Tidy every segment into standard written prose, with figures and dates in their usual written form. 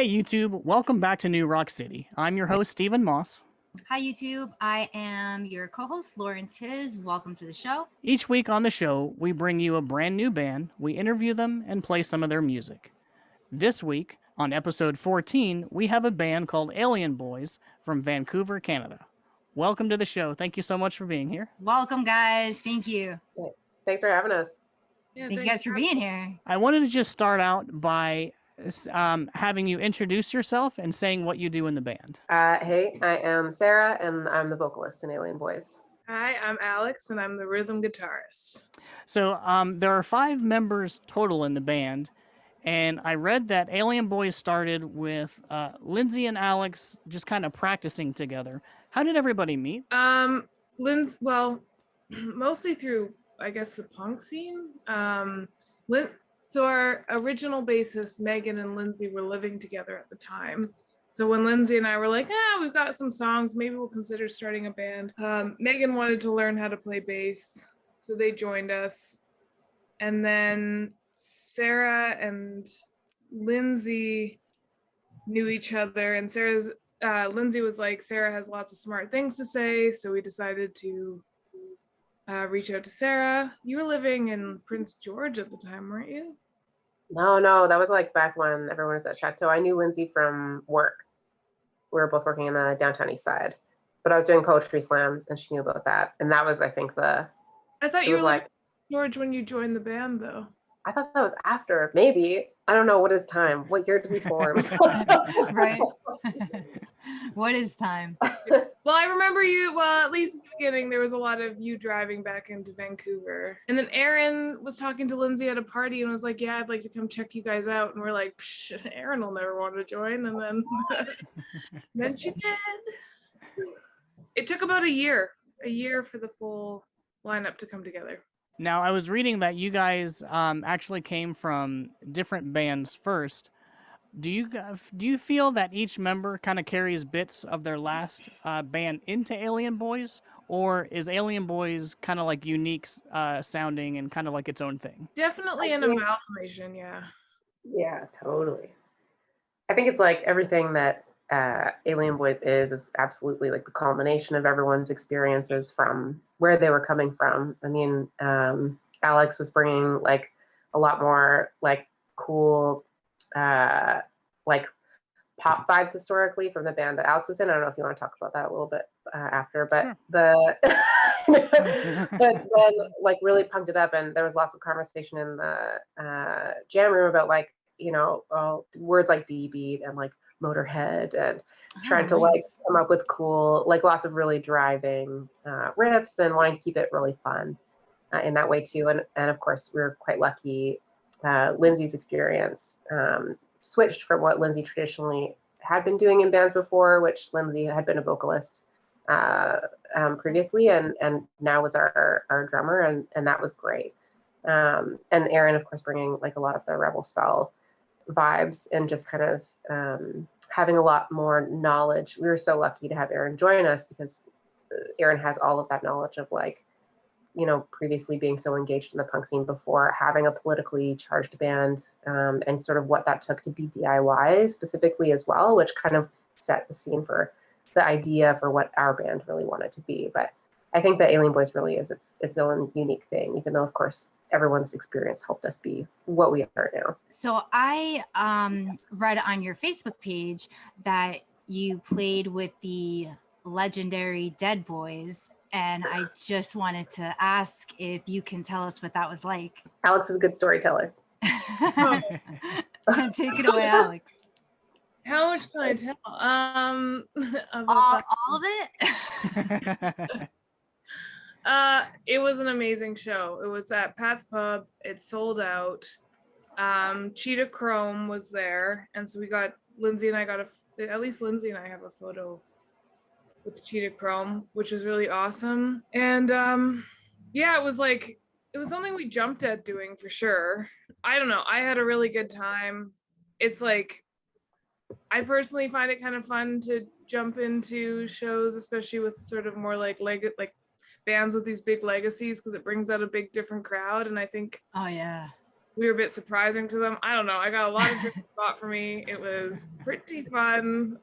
Hey YouTube, welcome back to New Rock City. I'm your host, Stephen Moss. Hi YouTube, I am your co-host, Lauren Tiz. Welcome to the show. Each week on the show, we bring you a brand new band, we interview them, and play some of their music. This week, on episode 14, we have a band called Alien Boys from Vancouver, Canada. Welcome to the show. Thank you so much for being here. Welcome, guys. Thank you. Thanks for having us. Yeah, thank you guys for being here. I wanted to just start out by having you introduce yourself and saying what you do in the band. Hey, I am Sarah, and I'm the vocalist in Alien Boys. Hi, I'm Alex, and I'm the rhythm guitarist. So there are 5 members total in the band, and I read that Alien Boys started with Lindsay and Alex just kind of practicing together. How did everybody meet? Mostly through, I guess, the punk scene. So our original bassist, Megan and Lindsay, were living together at the time. So when Lindsay and I were like, we've got some songs, maybe we'll consider starting a band. Megan wanted to learn how to play bass, so they joined us. And then Sarah and Lindsay knew each other, and Lindsay was like, Sarah has lots of smart things to say, so we decided to reach out to Sarah. You were living in Prince George at the time, weren't you? No, that was like back when everyone was at Chateau. I knew Lindsay from work. We were both working in the downtown east side, but I was doing poetry slam, and she knew about that. And that was, I think, I thought you were like George when you joined the band, though. I thought that was after, maybe. I don't know. What is time? What year did we form? Right. What is time? Well, I remember you, at least at the beginning, there was a lot of you driving back into Vancouver. And then Aaron was talking to Lindsay at a party and was like, yeah, I'd like to come check you guys out. And we're like, Aaron will never want to join. And then she did. It took about a year for the full lineup to come together. Now, I was reading that you guys actually came from different bands first. Do you feel that each member kind of carries bits of their last band into Alien Boys, or is Alien Boys kind of like unique sounding and kind of like its own thing? Definitely an amalgamation, yeah. Yeah, totally. I think it's like everything that Alien Boys is absolutely like the culmination of everyone's experiences from where they were coming from. I mean, Alex was bringing like a lot more like cool like pop vibes historically from the band that Alex was in. I don't know if you want to talk about that a little bit after, but sure. but then like really pumped it up, and there was lots of conversation in the jam room about like, you know, words like D-beat and like Motorhead, and trying to like come up with cool, like lots of really driving riffs and wanting to keep it really fun in that way too. And of course we were quite lucky. Lindsay's experience switched from what Lindsay traditionally had been doing in bands before, which Lindsay had been a vocalist previously, and now was our drummer, and that was great. And Aaron, of course, bringing like a lot of the Rebel Spell vibes and just kind of having a lot more knowledge. We were so lucky to have Aaron join us because Aaron has all of that knowledge of like, you know, previously being so engaged in the punk scene before, having a politically charged band, and sort of what that took to be DIY specifically as well, which kind of set the scene for the idea for what our band really wanted to be. But I think that Alien Boys really is its own unique thing, even though, of course, everyone's experience helped us be what we are now. So I read on your Facebook page that you played with the legendary Dead Boys, and I just wanted to ask if you can tell us what that was like. Alex is a good storyteller. Take it away, Alex. How much can I tell? All of it? It was an amazing show. It was at Pat's Pub. It sold out. Cheetah Chrome was there, and so Lindsay and I at least Lindsay and I have a photo with Cheetah Chrome, which was really awesome. And yeah, it was something we jumped at doing for sure. I don't know. I had a really good time. It's like, I personally find it kind of fun to jump into shows, especially with sort of more like bands with these big legacies, because it brings out a big different crowd. And I think, oh yeah, we were a bit surprising to them. I don't know. I got a lot of drinks bought for me. It was pretty fun.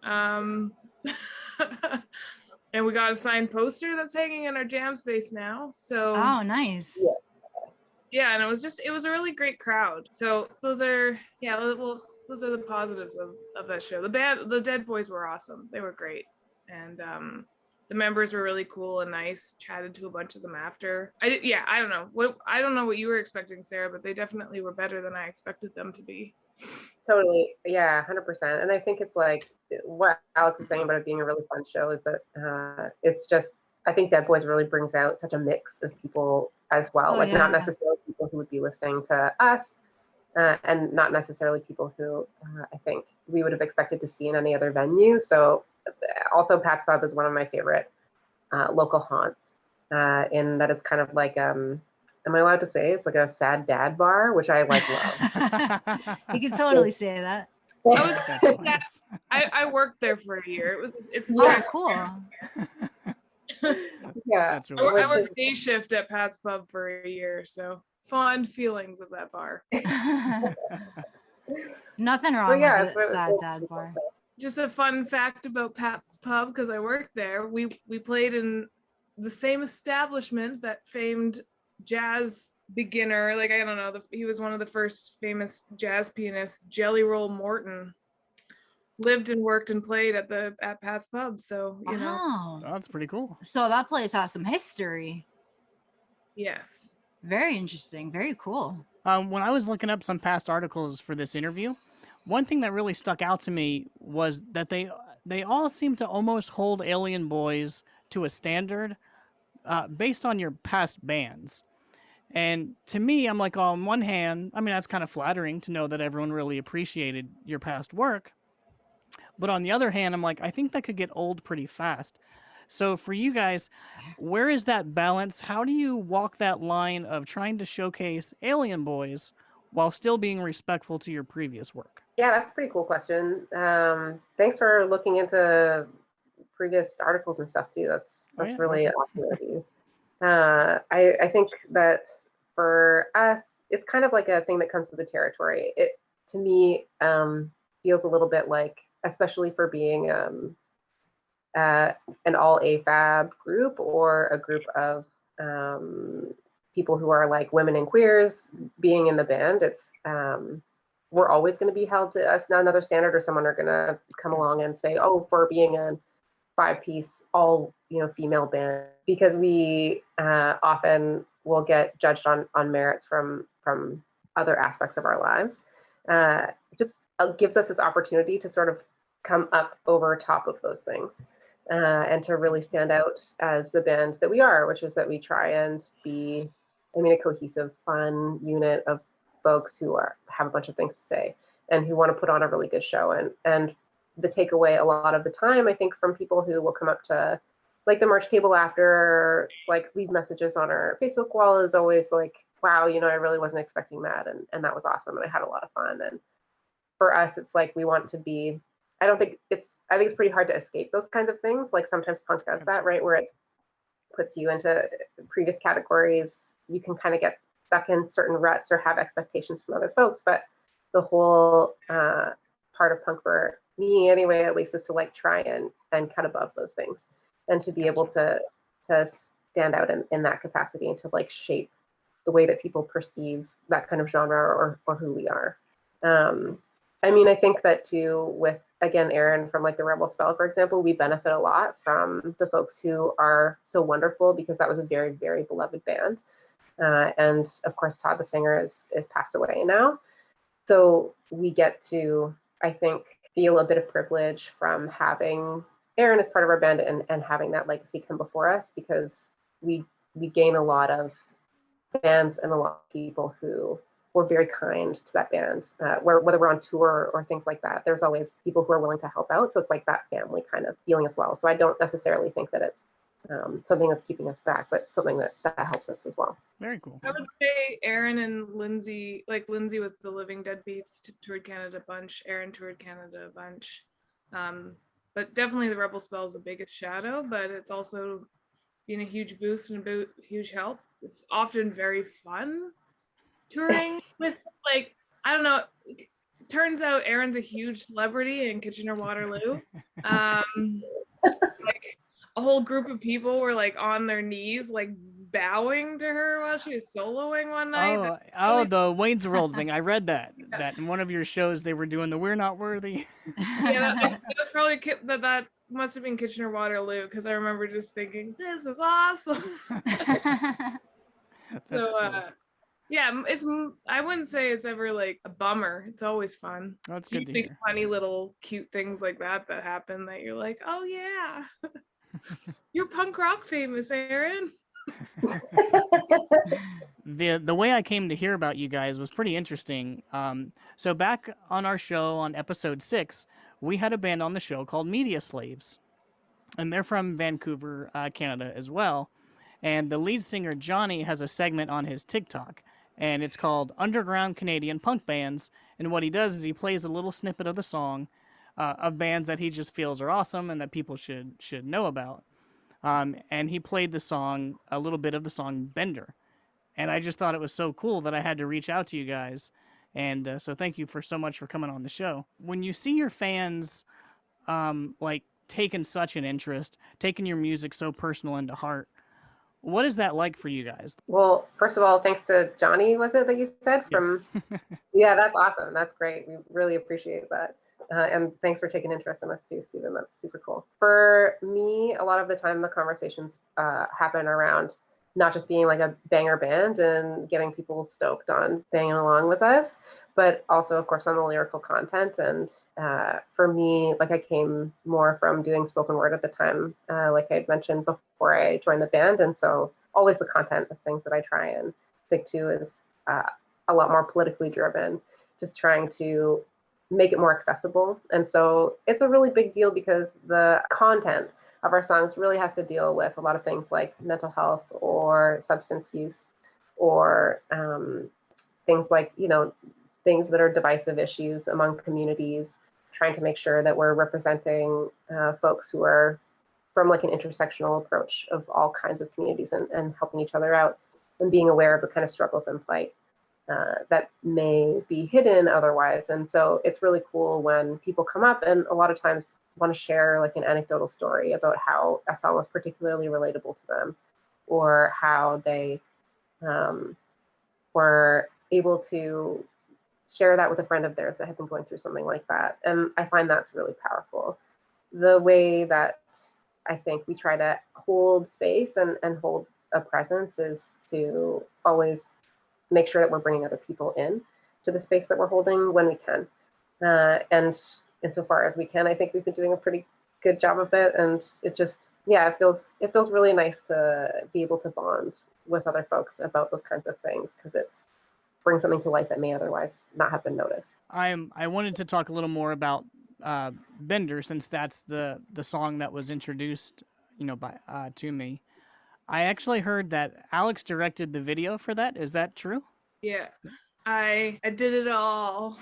And we got a signed poster that's hanging in our jam space now. So Oh, nice. yeah, and it was a really great crowd. So those are those are the positives of that show. The Dead Boys were awesome. They were great. And the members were really cool and nice. Chatted to a bunch of them after. I don't know. I don't know what you were expecting, Sarah, but they definitely were better than I expected them to be. Totally. Yeah, 100%. And I think it's like what Alex is saying about it being a really fun show is that it's just, I think Dead Boys really brings out such a mix of people as well. Oh, Like not yeah. necessarily people who would be listening to us and not necessarily people who I think we would have expected to see in any other venue. So also Pat's Pub is one of my favorite local haunts in that it's kind of like, am I allowed to say it's like a sad dad bar, which I like love. You can totally say that. I worked there for a year. It's a Oh, sad cool. Yeah, That's really I worked day shift at Pat's Pub for a year, so fond feelings of that bar. Nothing wrong with a sad dad it's bar. Just a fun fact about Pat's Pub, because I worked there. We played in the same establishment that famed jazz beginner, like I don't know, he was one of the first famous jazz pianists, Jelly Roll Morton, lived and worked and played at Pat's Pub. So you know, Wow. Oh, that's pretty cool. So that place has some history. yes. Very interesting. Very cool. When I was looking up some past articles for this interview, one thing that really stuck out to me was that they all seem to almost hold Alien Boys to a standard based on your past bands. And to me, I'm like, on one hand, I mean, that's kind of flattering to know that everyone really appreciated your past work. But on the other hand, I'm like, I think that could get old pretty fast. So for you guys, where is that balance? How do you walk that line of trying to showcase Alien Boys while still being respectful to your previous work? Yeah, that's a pretty cool question. Thanks for looking into previous articles and stuff too. That's really awesome of you. I think that for us, it's kind of like a thing that comes with the territory. It to me feels a little bit like, especially for being an all AFAB group or a group of people who are like women and queers being in the band. It's we're always going to be held to us another standard, or someone are going to come along and say, oh, for being a 5-piece all female band, because we often will get judged on merits from other aspects of our lives. Just gives us this opportunity to sort of come up over top of those things and to really stand out as the band that we are, which is that we try and be, a cohesive, fun unit of folks who have a bunch of things to say and who want to put on a really good show. And the takeaway a lot of the time, I think, from people who will come up to like the merch table after, like leave messages on our Facebook wall is always like, wow, I really wasn't expecting that. And that was awesome. And I had a lot of fun. And for us, it's like, we want to be, I think it's pretty hard to escape those kinds of things. Like sometimes punk does that, right? Where it puts you into previous categories. You can kind of get stuck in certain ruts or have expectations from other folks. But the whole part of punk for me anyway, at least, is to like try and cut above those things and to be able to stand out in that capacity and to like shape the way that people perceive that kind of genre or who we are. I think that too, with again, Aaron from like the Rebel Spell, for example, we benefit a lot from the folks who are so wonderful, because that was a very, very beloved band. And of course, Todd, the singer, is passed away now. So we get to, I think, feel a bit of privilege from having Aaron as part of our band and having that legacy come before us, because we gain a lot of fans and a lot of people who were very kind to that band, whether we're on tour or things like that. There's always people who are willing to help out. So it's like that family kind of feeling as well. So I don't necessarily think that it's something that's keeping us back, but something that helps us as well. Very cool. I would say Aaron and Lindsay, like Lindsay with the Living Deadbeats toured Canada a bunch. Aaron toured Canada a bunch. But definitely the Rebel Spell is the biggest shadow, but it's also been a huge boost and a huge help. It's often very fun. touring with, like, I don't know. Turns out Erin's a huge celebrity in Kitchener-Waterloo. Like a whole group of people were like on their knees, like bowing to her while she was soloing one night. The Wayne's World thing. I read that in one of your shows they were doing the "We're Not Worthy." Yeah, that was probably that must have been Kitchener-Waterloo, because I remember just thinking, this is awesome. That's cool. Yeah, I wouldn't say it's ever like a bummer. It's always fun. That's You good to think hear. funny little cute things like that happen that you're like, oh yeah, you're punk rock famous, Erin. The way I came to hear about you guys was pretty interesting. So back on our show on episode 6, we had a band on the show called Media Slaves, and they're from Vancouver, Canada as well. And the lead singer Johnny has a segment on his TikTok, and it's called Underground Canadian Punk Bands. And what he does is he plays a little snippet of the song of bands that he just feels are awesome and that people should know about. And he played a little bit of the song Bender. And I just thought it was so cool that I had to reach out to you guys. And so thank you so much for coming on the show. When you see your fans like taking such an interest, taking your music so personal and to heart, what is that like for you guys? Well, first of all, thanks to Johnny, was it that you said? Yes. Yeah, that's awesome. That's great. We really appreciate that. And thanks for taking interest in us too, Stephen. That's super cool. For me, a lot of the time, the conversations happen around not just being like a banger band and getting people stoked on banging along with us, but also, of course, on the lyrical content. And for me, like I came more from doing spoken word at the time, like I'd mentioned before I joined the band. And so always the content of things that I try and stick to is a lot more politically driven, just trying to make it more accessible. And so it's a really big deal because the content of our songs really has to deal with a lot of things like mental health or substance use or things like, things that are divisive issues among communities, trying to make sure that we're representing folks who are from like an intersectional approach of all kinds of communities and helping each other out and being aware of the kind of struggles and plight that may be hidden otherwise. And so it's really cool when people come up and a lot of times want to share like an anecdotal story about how a song was particularly relatable to them or how they were able to share that with a friend of theirs that had been going through something like that. And I find that's really powerful. The way that I think we try to hold space and hold a presence is to always make sure that we're bringing other people in to the space that we're holding when we can. And insofar as we can, I think we've been doing a pretty good job of it. And it just, yeah, it feels really nice to be able to bond with other folks about those kinds of things because it's bring something to life that may otherwise not have been noticed. I wanted to talk a little more about Bender, since that's the song that was introduced, by to me. I actually heard that Alex directed the video for that. Is that true? Yeah, I did it all.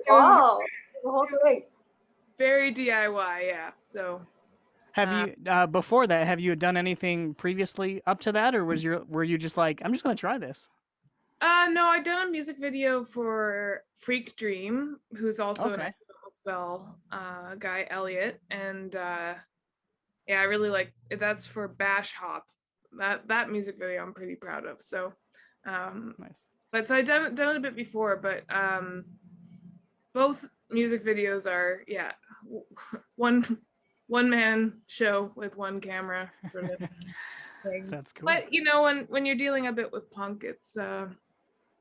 Oh, the whole thing. Very DIY, yeah. So have you before that? Have you done anything previously up to that, or were you just like, I'm just gonna try this? No, I'd done a music video for Freak Dream, who's also an Spell guy, Elliot, and yeah, I really like that's for Bash Hop. That music video I'm pretty proud of. So, nice. But so I done it a bit before, but both music videos are one man show with one camera sort of thing. That's cool. But when you're dealing a bit with punk, it's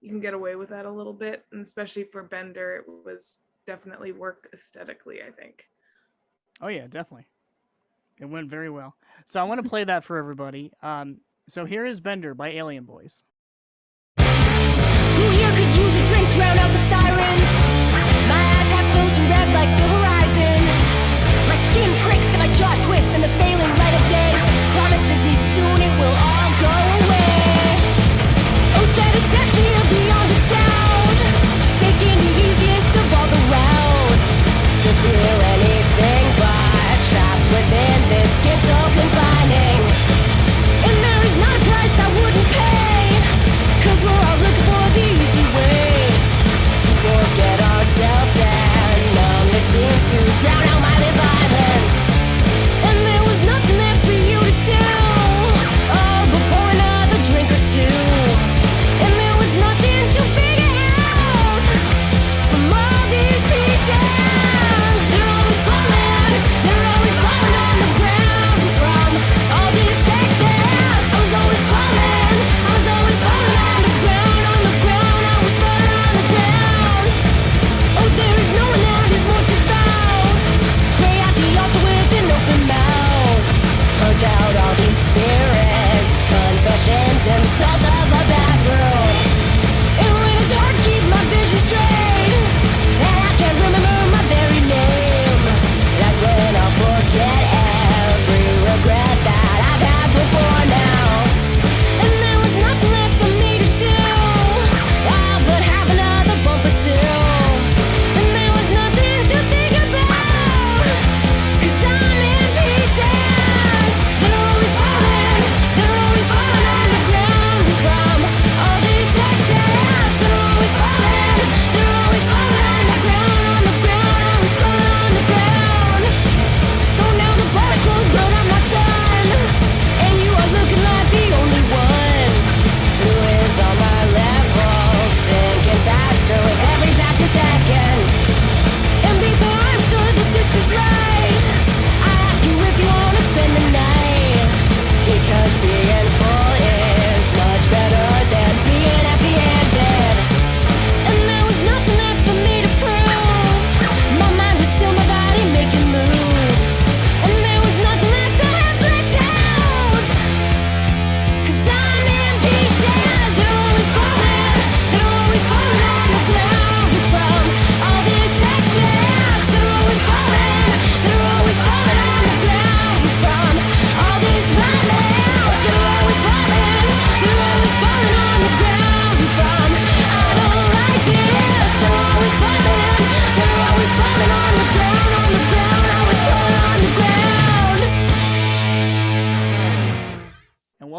you can get away with that a little bit, and especially for Bender, it was definitely worked aesthetically, I think. Oh yeah, definitely. It went very well. So I want to play that for everybody. So here is Bender by Alien Boys. Who here could use a drink, drown out the sirens? My eyes half closed and red like the horizon. My skin pricks and my jaw twists and the failing light of day promises me soon it will all go away. Oh, satisfaction here beyond a doubt, taking the easiest of all the routes to feel anything but trapped within this skin so confining. And there is not a price I wouldn't pay, 'cause we're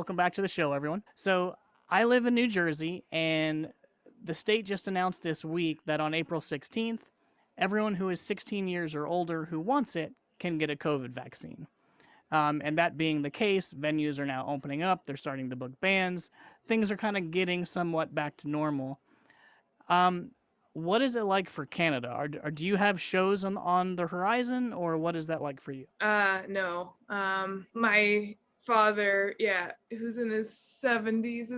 welcome back to the show, everyone. So I live in New Jersey, and the state just announced this week that on April 16th, everyone who is 16 years or older who wants it can get a COVID vaccine. And that being the case, venues are now opening up. They're starting to book bands. Things are kind of getting somewhat back to normal. What is it like for Canada? Do you have shows on the horizon, or what is that like for you? No. My father, who's in his 70s,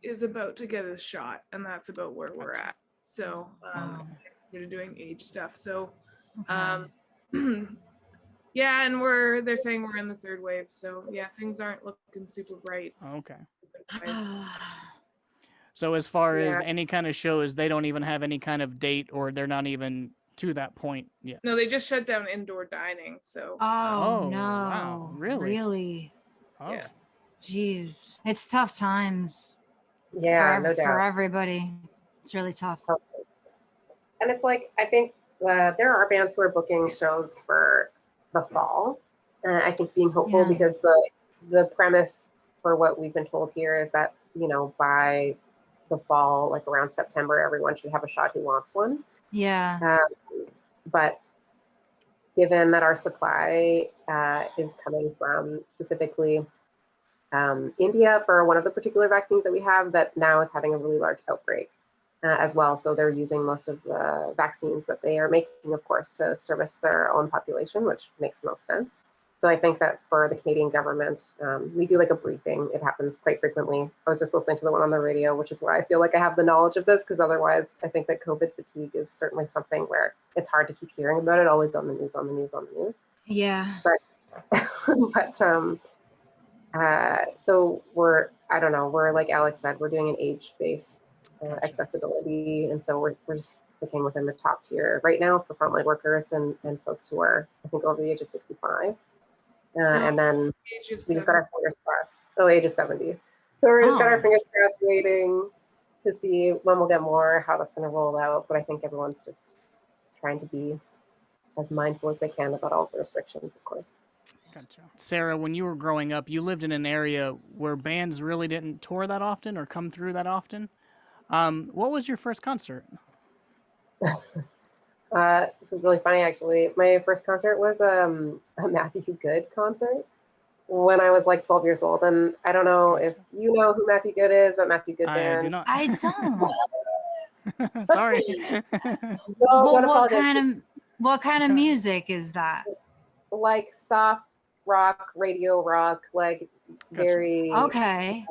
is about to get a shot, and that's about where we're at. So we're doing age stuff. So yeah, and they're saying we're in the third wave. So yeah, things aren't looking super bright. Okay. So as far as Yeah. any kind of shows, they don't even have any kind of date, or they're not even to that point yet. No, they just shut down indoor dining. So Oh, Oh, no. wow. Really? Oh. yeah. Jeez. It's tough times Yeah, no for doubt. everybody. It's really tough. And it's like, I think there are bands who are booking shows for the fall. I think being hopeful Yeah. because the premise for what we've been told here is that, you know, by the fall, like around September, everyone should have a shot who wants one. Yeah. But given that our supply is coming from specifically India for one of the particular vaccines that we have that now is having a really large outbreak as well. So they're using most of the vaccines that they are making, of course, to service their own population, which makes the most sense. So I think that for the Canadian government, we do like a briefing. It happens quite frequently. I was just listening to the one on the radio, which is why I feel like I have the knowledge of this, because otherwise I think that COVID fatigue is certainly something where it's hard to keep hearing about it, always on the news, on the news, on the news. Yeah. But so I don't know, we're like Alex said, we're doing an age-based accessibility. And so we're just sticking within the top tier right now for frontline workers and folks who are, I think, over the age of 65. And then we just got our fingers crossed. Oh, age of 70. So we just got our fingers crossed waiting to see when we'll get more, how that's going to roll out. But I think everyone's just trying to be as mindful as they can about all the restrictions, of course. Gotcha. Sarah, when you were growing up, you lived in an area where bands really didn't tour that often or come through that often. What was your first concert? This is really funny, actually. My first concert was a Matthew Good concert when I was like 12 years old. And I don't know if you know who Matthew Good is, but Matthew Good band. I do not. I don't. Sorry. What kind of music is that? Like soft rock, radio rock, like very. Okay.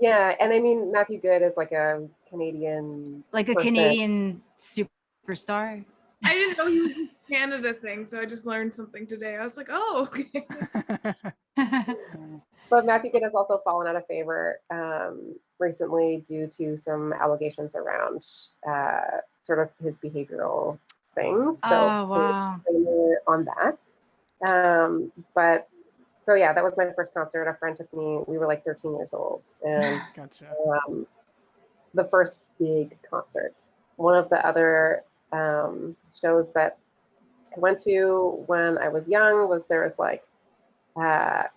Yeah, and I mean Matthew Good is like a Canadian. Like a Canadian superstar. I didn't know he was just a Canada thing, so I just learned something today. I was like, oh, okay. But Matthew Good has also fallen out of favor recently due to some allegations around sort of his behavioral things. So wow. On that. But so yeah, that was my first concert. A friend took me. We were like 13 years old, and Gotcha. The first big concert. One of the other shows that I went to when I was young was there was like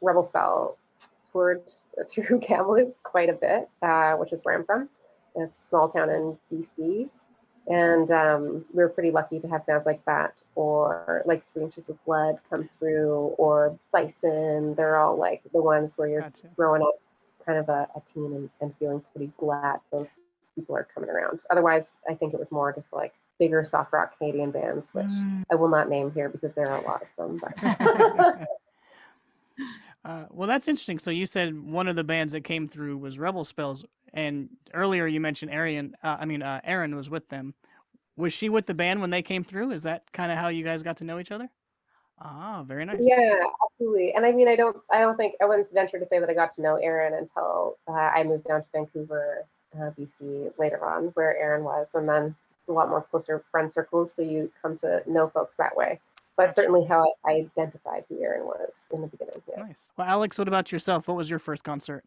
Rebel Spell toured through Kamloops quite a bit, which is where I'm from. It's a small town in BC. And we were pretty lucky to have bands like that, or like 3 Inches of Blood come through, or Bison. They're all like the ones where you're growing up kind of a teen and feeling pretty glad those people are coming around. Otherwise, I think it was more just like bigger soft rock Canadian bands, which I will not name here because there are a lot of them. But. Well, that's interesting. So you said one of the bands that came through was Rebel Spells, and earlier you mentioned Erin was with them. Was she with the band when they came through? Is that kind of how you guys got to know each other? Ah, very nice. Yeah, absolutely. And I mean, I wouldn't venture to say that I got to know Erin until I moved down to Vancouver, BC later on, where Erin was, and then a lot more closer friend circles, so you come to know folks that way. But certainly how I identified who Erin was in the beginning. Yeah. Nice. Well, Alex, what about yourself? What was your first concert?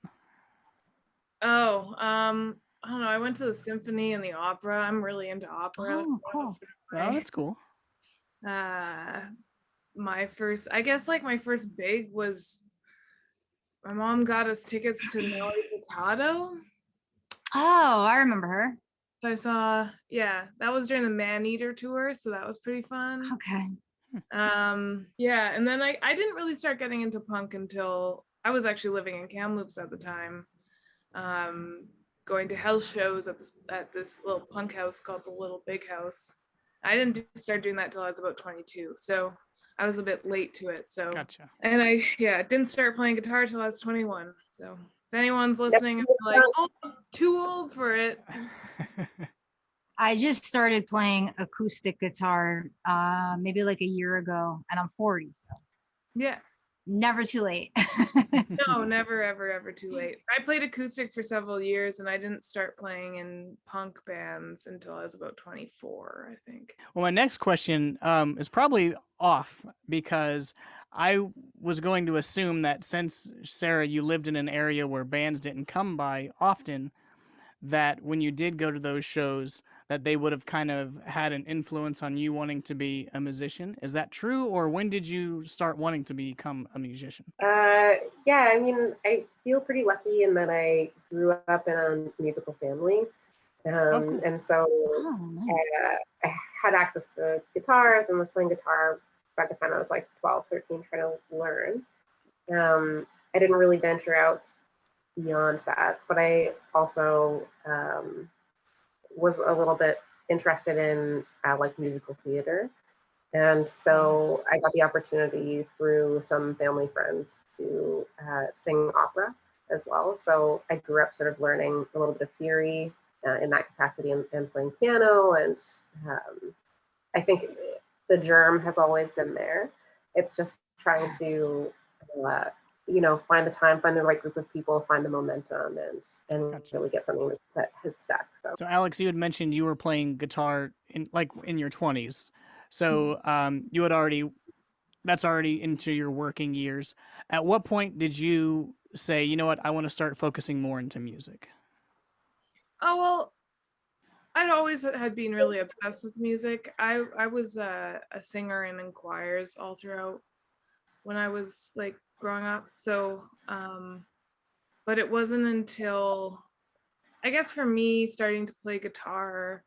Oh, I don't know. I went to the symphony and the opera. I'm really into opera. Oh, cool. Oh, that's cool. My first big was my mom got us tickets to Nelly Furtado. Oh, I remember her. So I saw, yeah, that was during the Man Eater tour, so that was pretty fun. Okay. Yeah, and then I didn't really start getting into punk until I was actually living in Kamloops at the time, going to house shows at this little punk house called the Little Big House. I didn't start doing that till I was about 22, so I was a bit late to it. So, Gotcha. and I didn't start playing guitar till I was 21. So if anyone's listening and Yep. like, oh, I'm too old for it, I just started playing acoustic guitar maybe like a year ago, and I'm 40, so yeah. never too late. No, never, ever, ever too late. I played acoustic for several years, and I didn't start playing in punk bands until I was about 24, I think. Well, my next question is probably off because I was going to assume that since, Sarah, you lived in an area where bands didn't come by often, that when you did go to those shows, that they would have kind of had an influence on you wanting to be a musician. Is that true? Or when did you start wanting to become a musician? Yeah, I mean, I feel pretty lucky in that I grew up in a musical family. Cool. And so Oh, nice. I had access to guitars and was playing guitar by the time I was like 12, 13, trying to learn. I didn't really venture out beyond that, but I also was a little bit interested in like musical theater. And so I got the opportunity through some family friends to sing opera as well. So I grew up sort of learning a little bit of theory in that capacity and playing piano. And I think the germ has always been there. It's just trying to, uh, find the time, find the right group of people, find the momentum, and Gotcha. really get something that has stuck. So, Alex, you had mentioned you were playing guitar in your 20s. So you had that's already into your working years. At what point did you say, you know what, I want to start focusing more into music? Oh, well, I'd always had been really obsessed with music. I was a singer and in choirs all throughout when I was like growing up. So, but it wasn't until I guess for me starting to play guitar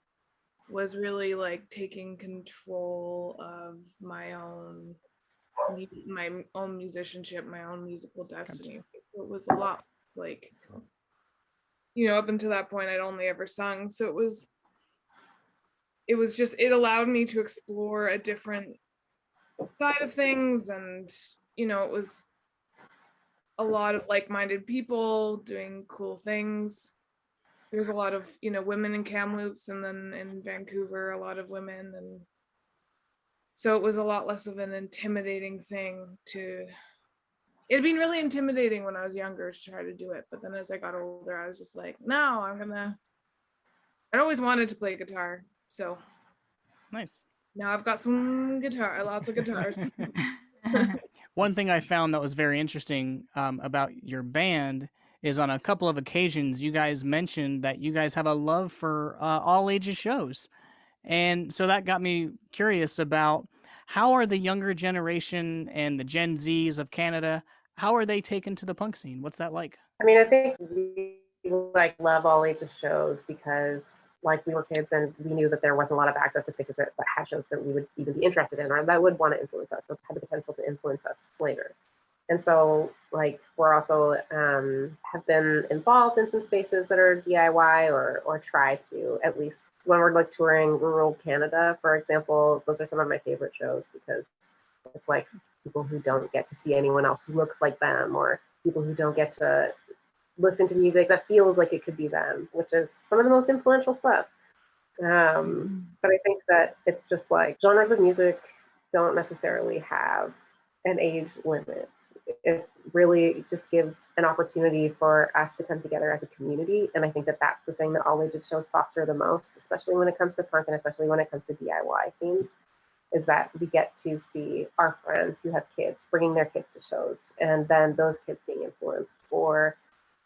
was really like taking control of my own musicianship, my own musical destiny. Gotcha. It was a lot like, up until that point I'd only ever sung, so it was just, it allowed me to explore a different side of things, and it was a lot of like-minded people doing cool things. There's a lot of women in Kamloops, and then in Vancouver a lot of women, and so it was a lot less of an intimidating thing to it'd been really intimidating when I was younger to try to do it, but then as I got older I was just like, no, I'd always wanted to play guitar, so Nice. now I've got lots of guitars. One thing I found that was very interesting about your band is on a couple of occasions you guys mentioned that you guys have a love for all ages shows. And so that got me curious about how are the younger generation and the Gen Zs of Canada, how are they taken to the punk scene? What's that like? I mean, I think we like love all ages shows because like we were kids and we knew that there wasn't a lot of access to spaces that had shows that we would even be interested in or that would want to influence us, so had the potential to influence us later. And so like we're also have been involved in some spaces that are DIY or try to, at least when we're like touring rural Canada, for example. Those are some of my favorite shows because it's like people who don't get to see anyone else who looks like them, or people who don't get to listen to music that feels like it could be them, which is some of the most influential stuff. But I think that it's just like genres of music don't necessarily have an age limit. It really just gives an opportunity for us to come together as a community. And I think that that's the thing that all ages shows foster the most, especially when it comes to punk and especially when it comes to DIY scenes, is that we get to see our friends who have kids bringing their kids to shows, and then those kids being influenced, or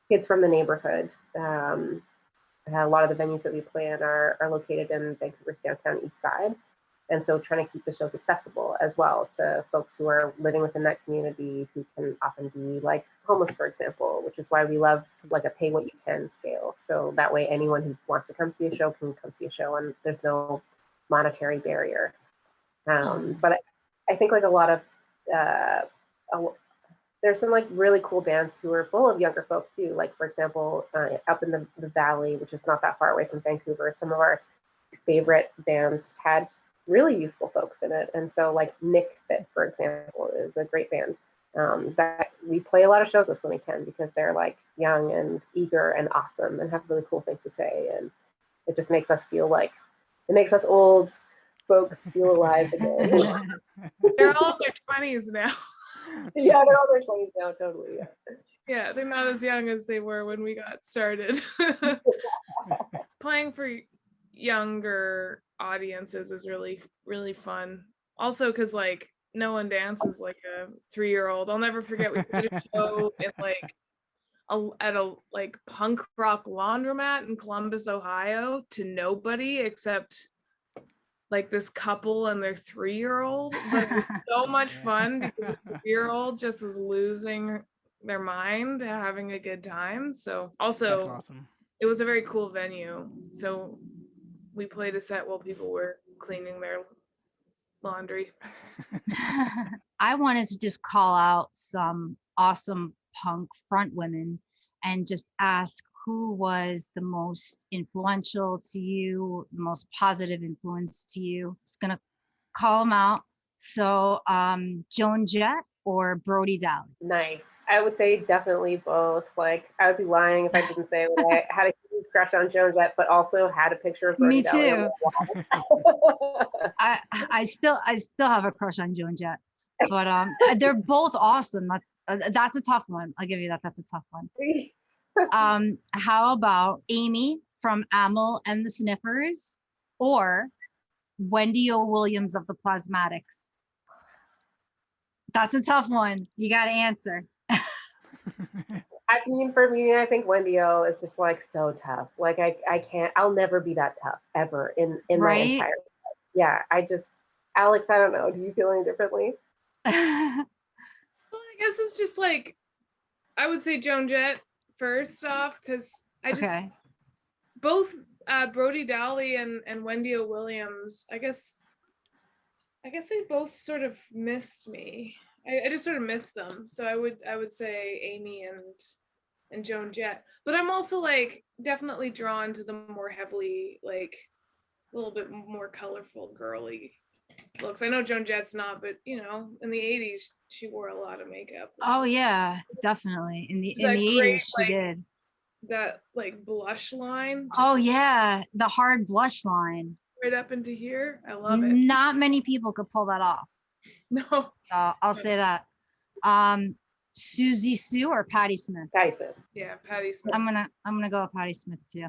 kids from the neighborhood. A lot of the venues that we play in are located in Vancouver's downtown east side. And so trying to keep the shows accessible as well to folks who are living within that community who can often be like homeless, for example, which is why we love like a pay what you can scale. So that way anyone who wants to come see a show can come see a show and there's no monetary barrier. But I think like a lot of, there's some like really cool bands who are full of younger folk too. Like for example, up in the valley, which is not that far away from Vancouver, some of our favorite bands had really youthful folks in it. And so like Nick Fit, for example, is a great band that we play a lot of shows with when we can because they're like young and eager and awesome and have really cool things to say. And it just makes us feel like, it makes us old folks feel alive again. They're all in their 20s now. Yeah, they're all in their 20s now, totally. Yeah, they're not as young as they were when we got started. Playing for younger audiences is really, really fun. Also, because like no one dances like a 3-year-old. I'll never forget we did a show in like at a like punk rock laundromat in Columbus, Ohio, to nobody except like this couple and their 3-year-old. But it was so much fun because the 3-year-old just was losing their mind, having a good time. So also, That's awesome. It was a very cool venue. So we played a set while people were cleaning their laundry. I wanted to just call out some awesome punk front women and just ask who was the most influential to you, the most positive influence to you. Just gonna call them out. So Joan Jett or Brody Daly? Nice. I would say definitely both. Like I would be lying if I didn't say I had a huge crush on Joan Jett, but also had a picture of Brody Me Daly on too. the wall. I still have a crush on Joan Jett, but they're both awesome. That's a tough one. I'll give you that. That's a tough one. How about Amy from Amel and the Sniffers or Wendy O. Williams of the Plasmatics? That's a tough one. You got to answer. I mean, for me, I think Wendy O is just like so tough. Like I can't, I'll never be that tough ever in my Right? entire life. Yeah, Alex, I don't know. Do you feel any differently? Well, I guess it's just like, I would say Joan Jett first off, because I just, Okay. both Brody Daly and Wendy O. Williams, I guess they both sort of missed me. I just sort of missed them. So I would say Amy and Joan Jett. But I'm also like definitely drawn to the more heavily, like a little bit more colorful girly looks. I know Joan Jett's not, but you know, in the 80s she wore a lot of makeup. Oh yeah, definitely. In the That 80s great, she like, did. That like blush line. Oh yeah, the hard blush line. Right up into here. I love it. Not many people could pull that off. No. So I'll say that. Susie Sue or Patti Smith? Patti Smith. Yeah, Patti Smith. I'm gonna go with Patti Smith too.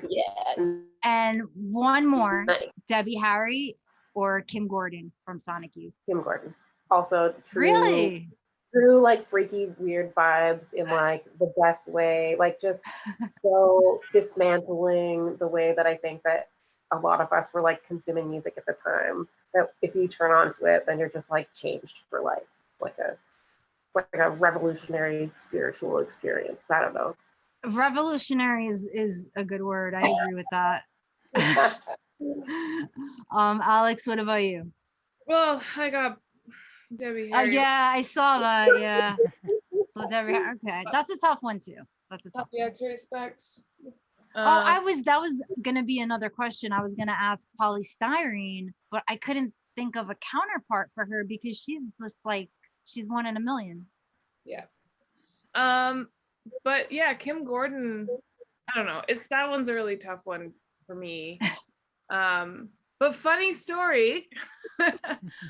Yeah. And one more, Nice. Debbie Harry or Kim Gordon from Sonic Youth? Kim Gordon. Also Really? True like freaky weird vibes in like the best way, like just so dismantling the way that I think that a lot of us were like consuming music at the time, that if you turn onto it then you're just like changed for life, like a revolutionary spiritual experience. I don't know. Revolutionary is a good word. I agree with that. Alex, what about you? Well, I got Debbie Harry. Yeah, I saw that. Yeah. So Debbie, okay, that's a tough one too. That's a tough. Yeah, to respects. That was gonna be another question. I was gonna ask polystyrene, but I couldn't think of a counterpart for her because she's just like she's one in a million. Yeah. But yeah, Kim Gordon, I don't know. That one's a really tough one for me. But funny story,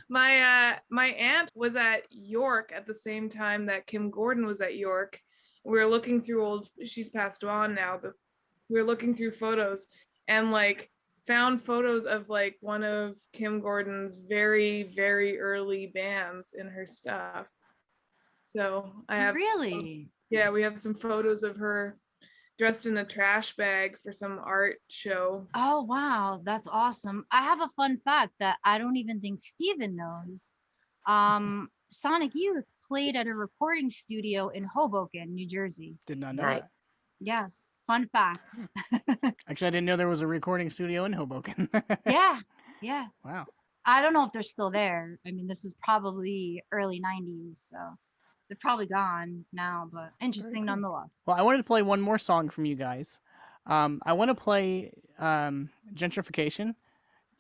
my aunt was at York at the same time that Kim Gordon was at York. We were looking through she's passed on now, but we were looking through photos and like found photos of like one of Kim Gordon's very, very early bands in her stuff. So I have really. Yeah, we have some photos of her dressed in a trash bag for some art show. Oh, wow. That's awesome. I have a fun fact that I don't even think Steven knows. Sonic Youth played at a recording studio in Hoboken, New Jersey. Did not know Nice. that. Yes, fun fact. Actually, I didn't know there was a recording studio in Hoboken. Yeah, yeah. Wow. I don't know if they're still there. I mean, this is probably early 90s, so they're probably gone now, but interesting cool. nonetheless. Well, I wanted to play one more song from you guys. I want to play Gentrification.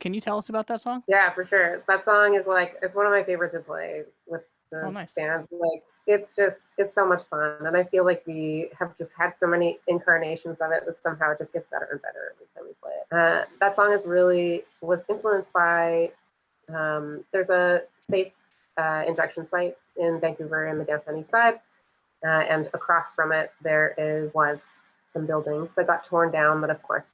Can you tell us about that song? Yeah, for sure. That song is like, it's one of my favorites to play with the Oh, nice. band. Like, it's so much fun. And I feel like we have just had so many incarnations of it that somehow it just gets better and better every time we play it. That song was influenced by, there's a safe injection site in Vancouver in the downtown east side. And across from it, was some buildings that got torn down, but of course,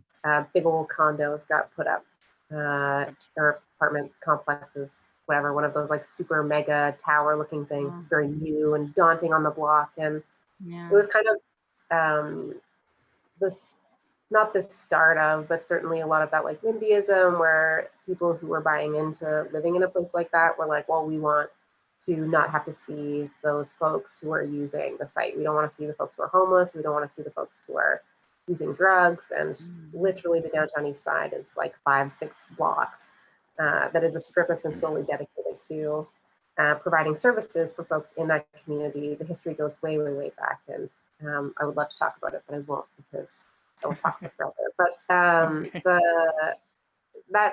big old condos got put up. Or apartment complexes, whatever, one of those like super mega tower looking things, very new and daunting on the block. And it was kind of this, not the start of, but certainly a lot of that like NIMBYism, where people who were buying into living in a place like that were like, well, we want to not have to see those folks who are using the site. We don't want to see the folks who are homeless. We don't want to see the folks who are using drugs. And literally the downtown east side is like 5-6 blocks. That is a strip that's been solely dedicated to providing services for folks in that community. The history goes way, way, way back. And I would love to talk about it, but I won't because I will talk forever. But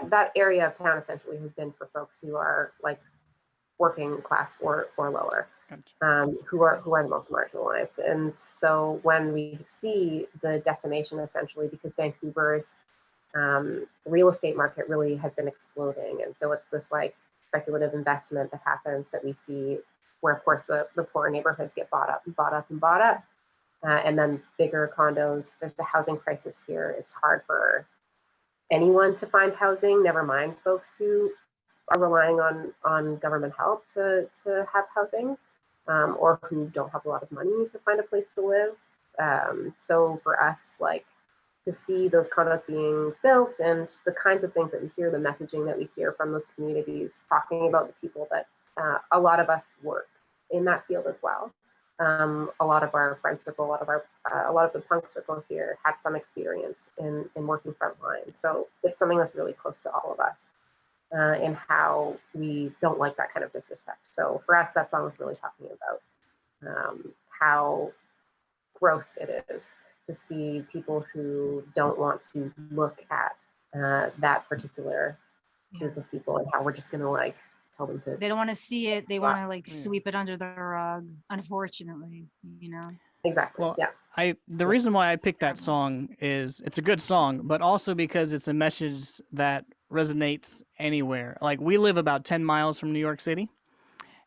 that area of town essentially has been for folks who are like working class or lower, who are the most marginalized. And so when we see the decimation, essentially, because Vancouver's real estate market really has been exploding, and so it's this like speculative investment that happens that we see, where of course the poorer neighborhoods get bought up and bought up and bought up, and then bigger condos. There's a housing crisis here. It's hard for anyone to find housing, never mind folks who are relying on government help to have housing, or who don't have a lot of money to find a place to live. So for us, like, to see those condos being built and the kinds of things that we hear, the messaging that we hear from those communities, talking about the people that a lot of us work in that field as well. A lot of our friend circle, a lot of the punk circle here have some experience in working frontline. So it's something that's really close to all of us. And how we don't like that kind of disrespect. So for us, that song was really talking about how gross it is to see people who don't want to look at that particular group of people, and how we're just gonna like tell them to. They don't want to see it. They want to like sweep it under the rug, unfortunately, you know. Exactly. Well, yeah. The reason why I picked that song is it's a good song, but also because it's a message that resonates anywhere. Like, we live about 10 miles from New York City,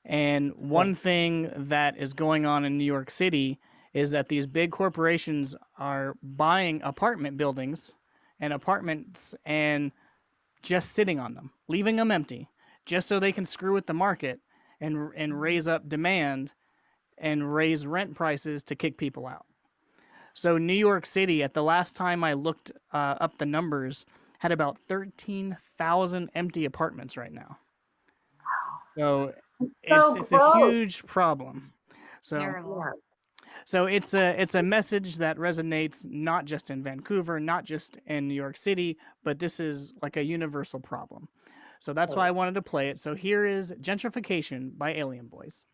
and one thing that is going on in New York City is that these big corporations are buying apartment buildings and apartments and just sitting on them, leaving them empty, just so they can screw with the market and raise up demand and raise rent prices to kick people out. So New York City, at the last time I looked up the numbers, had about 13,000 empty apartments right now. So it's a huge problem. So Terrible. so it's a message that resonates not just in Vancouver, not just in New York City, but this is like a universal problem. So that's why I wanted to play it. So here is Gentrification by Alien Boys.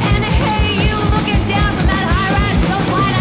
And hey, you looking down from that high rise, those white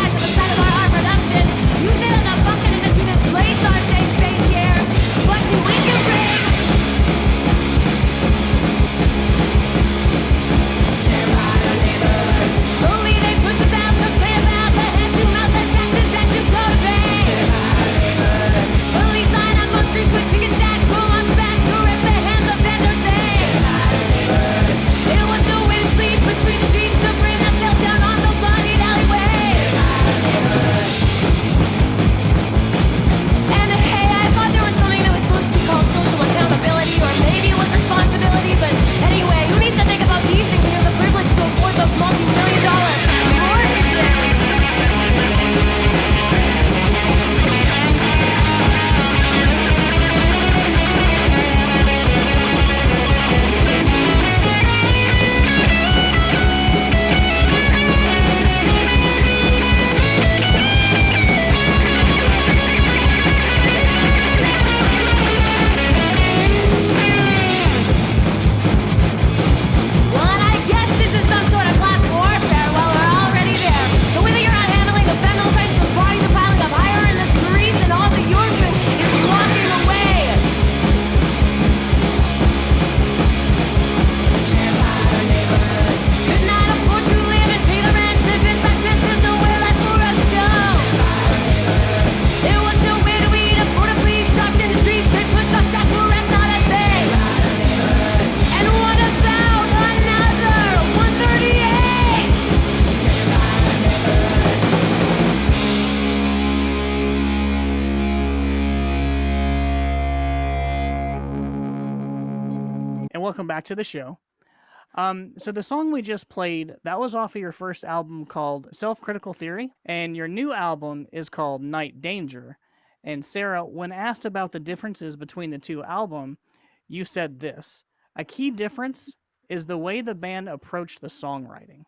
welcome back to the show. So the song we just played, that was off of your first album called Self-Critical Theory, and your new album is called Night Danger. And Sarah, when asked about the differences between the two albums, you said this: a key difference is the way the band approached the songwriting.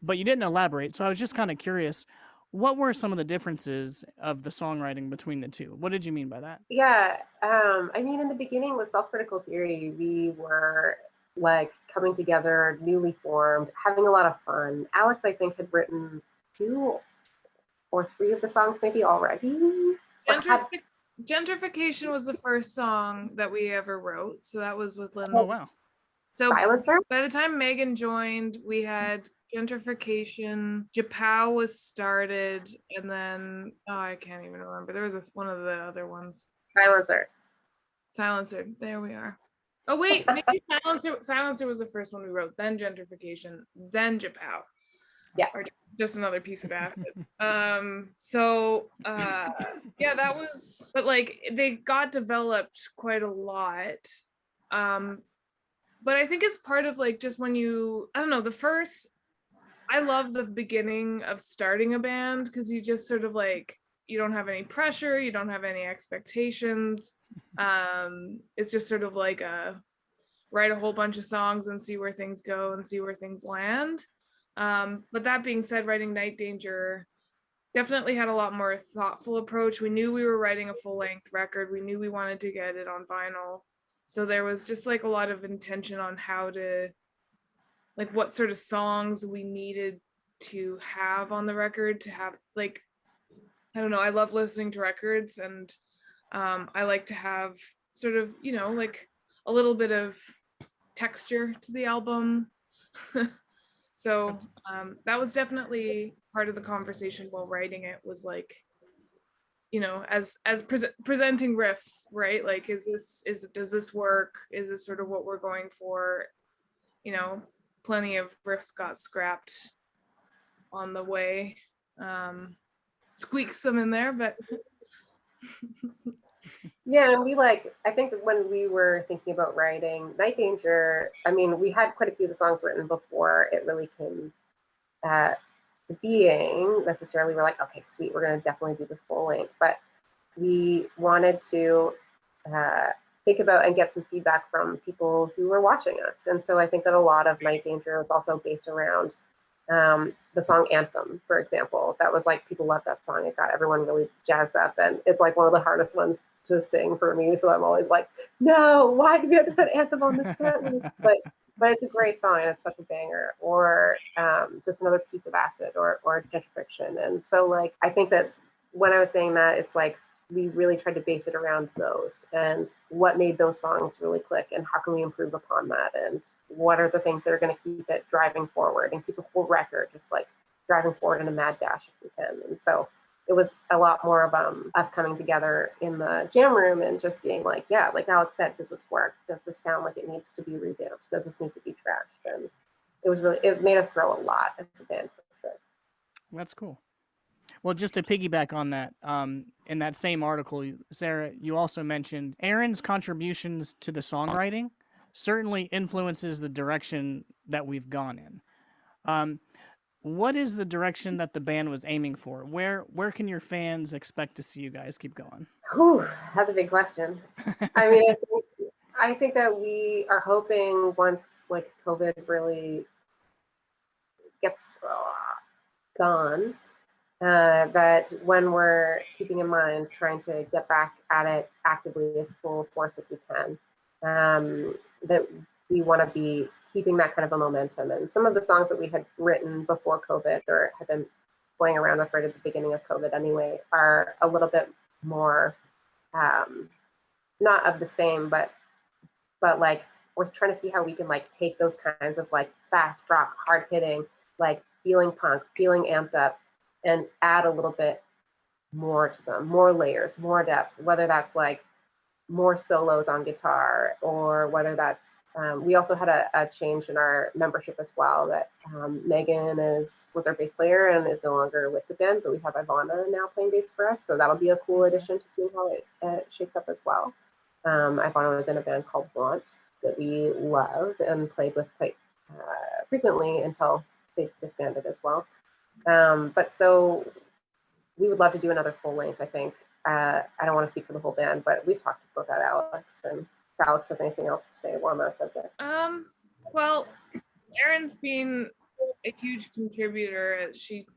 But you didn't elaborate, so I was just kind of curious, what were some of the differences of the songwriting between the two? What did you mean by that? Yeah, I mean, in the beginning with Self-Critical Theory, we were like coming together, newly formed, having a lot of fun. Alex, I think, had written 2 or 3 of the songs maybe already. Gentrification was the first song that we ever wrote, so that was with Lindsay. Oh, wow. So Silencer? by the time Megan joined, we had Gentrification, Japow was started, and then I can't even remember. There was one of the other ones. Silencer. There we are. Oh wait, maybe Silencer was the first one we wrote, then Gentrification, then Japow. Yeah. Or just another piece of acid. Yeah, that was, but like they got developed quite a lot. But I think it's part of like just when you, I don't know, I love the beginning of starting a band because you just sort of like, you don't have any pressure, you don't have any expectations. It's just sort of like write a whole bunch of songs and see where things go and see where things land. But that being said, writing Night Danger definitely had a lot more thoughtful approach. We knew we were writing a full-length record. We knew we wanted to get it on vinyl. So there was just like a lot of intention on how to, like what sort of songs we needed to have on the record to have, like, I don't know, I love listening to records, and I like to have sort of, you know, like a little bit of texture to the album. So that was definitely part of the conversation while writing it, was like, you know, as presenting riffs, right? Like, does this work? Is this sort of what we're going for? You know, plenty of riffs got scrapped on the way. Squeaked some in there, but Yeah, and I think that when we were thinking about writing Night Danger, I mean, we had quite a few of the songs written before it really came to being necessarily. We're like, okay, sweet, we're going to definitely do the full length. But we wanted to think about and get some feedback from people who were watching us. And so I think that a lot of Night Danger was also based around the song Anthem, for example. That was like, people loved that song. It got everyone really jazzed up, and it's like one of the hardest ones to sing for me. So I'm always like, no, why do we have to put Anthem on the set list? But it's a great song, and it's such a banger. Or just another piece of acid, or Gentrification. And so like, I think that when I was saying that, it's like we really tried to base it around those, and what made those songs really click, and how can we improve upon that, and what are the things that are going to keep it driving forward and keep a whole record just like driving forward in a mad dash if we can. And so it was a lot more of us coming together in the jam room and just being like, yeah, like Alex said, does this work? Does this sound like it needs to be revamped? Does this need to be trashed? And it made us grow a lot as a band, for sure. That's cool. Well, just to piggyback on that, in that same article, Sarah, you also mentioned Aaron's contributions to the songwriting certainly influences the direction that we've gone in. What is the direction that the band was aiming for? Where can your fans expect to see you guys keep going? Whew, that's a big question. I mean, I think that we are hoping, once like COVID really gets gone, that when we're keeping in mind trying to get back at it actively as full force as we can, that we want to be keeping that kind of a momentum. And some of the songs that we had written before COVID, or had been playing around with right at the beginning of COVID anyway, are a little bit more not of the same, but like, we're trying to see how we can like take those kinds of like fast rock, hard hitting, like feeling punk, feeling amped up, and add a little bit more to them, more layers, more depth, whether that's like more solos on guitar, or whether that's, we also had a change in our membership as well, that Megan was our bass player and is no longer with the band, but we have Ivana now playing bass for us. So that'll be a cool addition to see how it shapes up as well. Ivana was in a band called Blunt. that we loved and played with quite frequently until they disbanded as well. But so we would love to do another full length, I think. I don't want to speak for the whole band, but we've talked about that, Alex. And if Alex has anything else to say on that subject. Well, Erin's been a huge contributor. As she,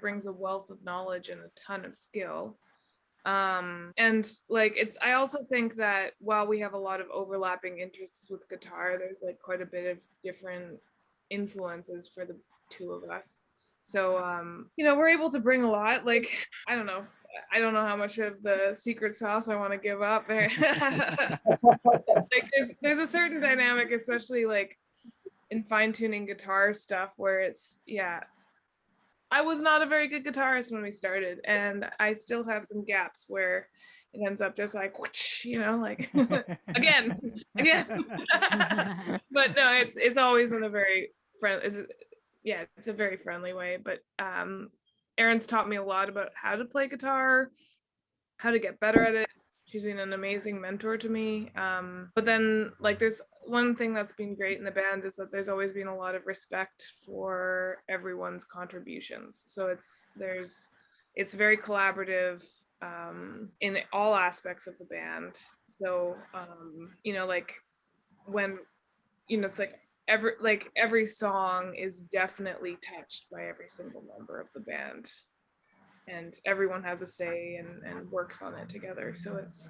brings a wealth of knowledge and a ton of skill. And like I also think that while we have a lot of overlapping interests with guitar, there's like quite a bit of different influences for the two of us. So we're able to bring a lot. Like I don't know how much of the secret sauce I want to give up there. Like there's a certain dynamic, especially like in fine-tuning guitar stuff, where it's I was not a very good guitarist when we started, and I still have some gaps where it ends up just like, whoosh, like again. But no, it's always in a very it's a very friendly way. But Erin's taught me a lot about how to play guitar, how to get better at it. She's been an amazing mentor to me. But then like there's one thing that's been great in the band is that there's always been a lot of respect for everyone's contributions. So it's very collaborative in all aspects of the band. So like when it's like every song is definitely touched by every single member of the band. And everyone has a say and works on it together. So it's,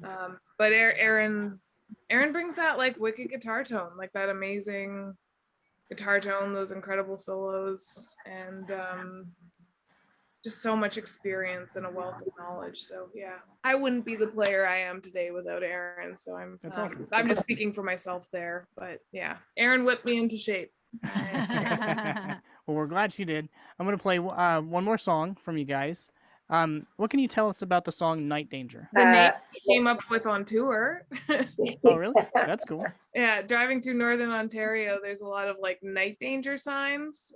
but Erin brings that like wicked guitar tone, like that amazing guitar tone, those incredible solos, and just so much experience and a wealth of knowledge. So yeah, I wouldn't be the player I am today without Erin. So That's awesome. I'm just speaking for myself there, but yeah, Erin whipped me into shape. Well, we're glad she did. I'm going to play one more song from you guys. What can you tell us about the song Night Danger? The name we came up with on tour. Oh, really? That's cool. Yeah, driving through Northern Ontario, there's a lot of like night danger signs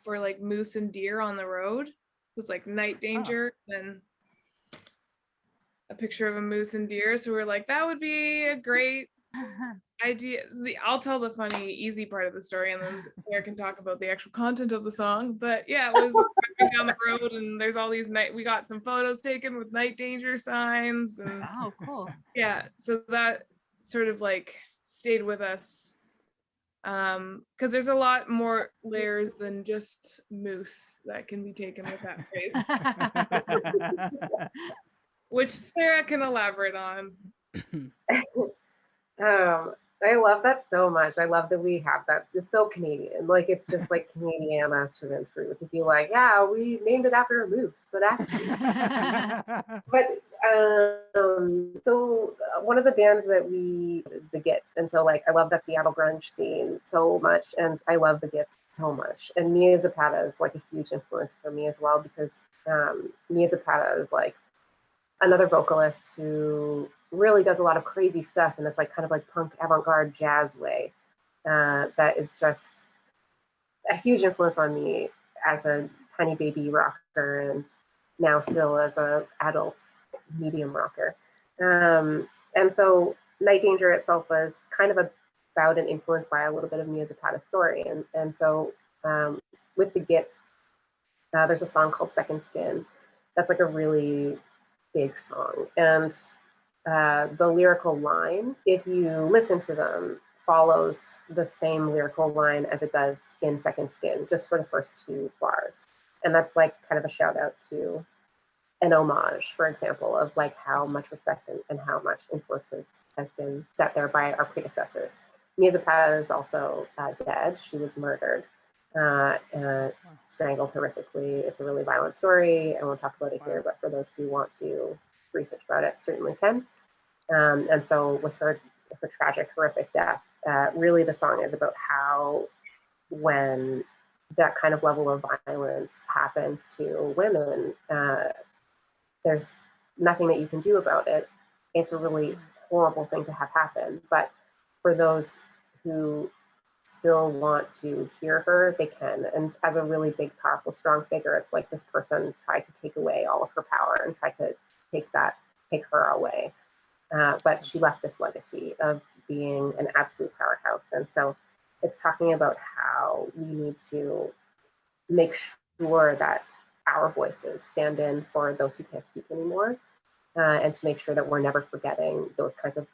for like moose and deer on the road. So it's like night danger, then a picture of a moose and deer. So we're like, that would be a great idea. I'll tell the funny, easy part of the story, and then Claire can talk about the actual content of the song. But yeah, it was driving down the road, and there's all these we got some photos taken with night danger signs, and Oh, cool. yeah, so that sort of like stayed with us, because there's a lot more layers than just moose that can be taken with that phrase, which Sarah can elaborate on. I love that so much. I love that we have that. It's so Canadian. Like it's just like Canadiana through and through. To be like, yeah, we named it after a moose, but actually, so one of the bands that we is the Gits, and so like I love that Seattle grunge scene so much, and I love the Gits so much. And Mia Zapata is like a huge influence for me as well, because Mia Zapata is like another vocalist who really does a lot of crazy stuff in this like kind of like punk avant-garde jazz way that is just a huge influence on me as a tiny baby rocker and now still as an adult medium rocker. And so Night Danger itself was kind of about and influenced by a little bit of Mia Zapata's story. And so with the Gits, there's a song called Second Skin. That's like a really big song. And the lyrical line, if you listen to them, follows the same lyrical line as it does in Second Skin, just for the first two bars. And that's like kind of a shout out to an homage, for example, of like how much respect and how much influence has been set there by our predecessors. Mia Zapata is also dead. She was murdered and strangled horrifically. It's a really violent story. I won't talk about it here, but for those who want to research about it, certainly can. And so with her tragic, horrific death, really the song is about how when that kind of level of violence happens to women, there's nothing that you can do about it. It's a really horrible thing to have happen. But for those who still want to hear her, they can. And as a really big, powerful, strong figure, it's like this person tried to take away all of her power and tried to take her away. But she left this legacy of being an absolute powerhouse. And so it's talking about how we need to make sure that our voices stand in for those who can't speak anymore, and to make sure that we're never forgetting those kinds of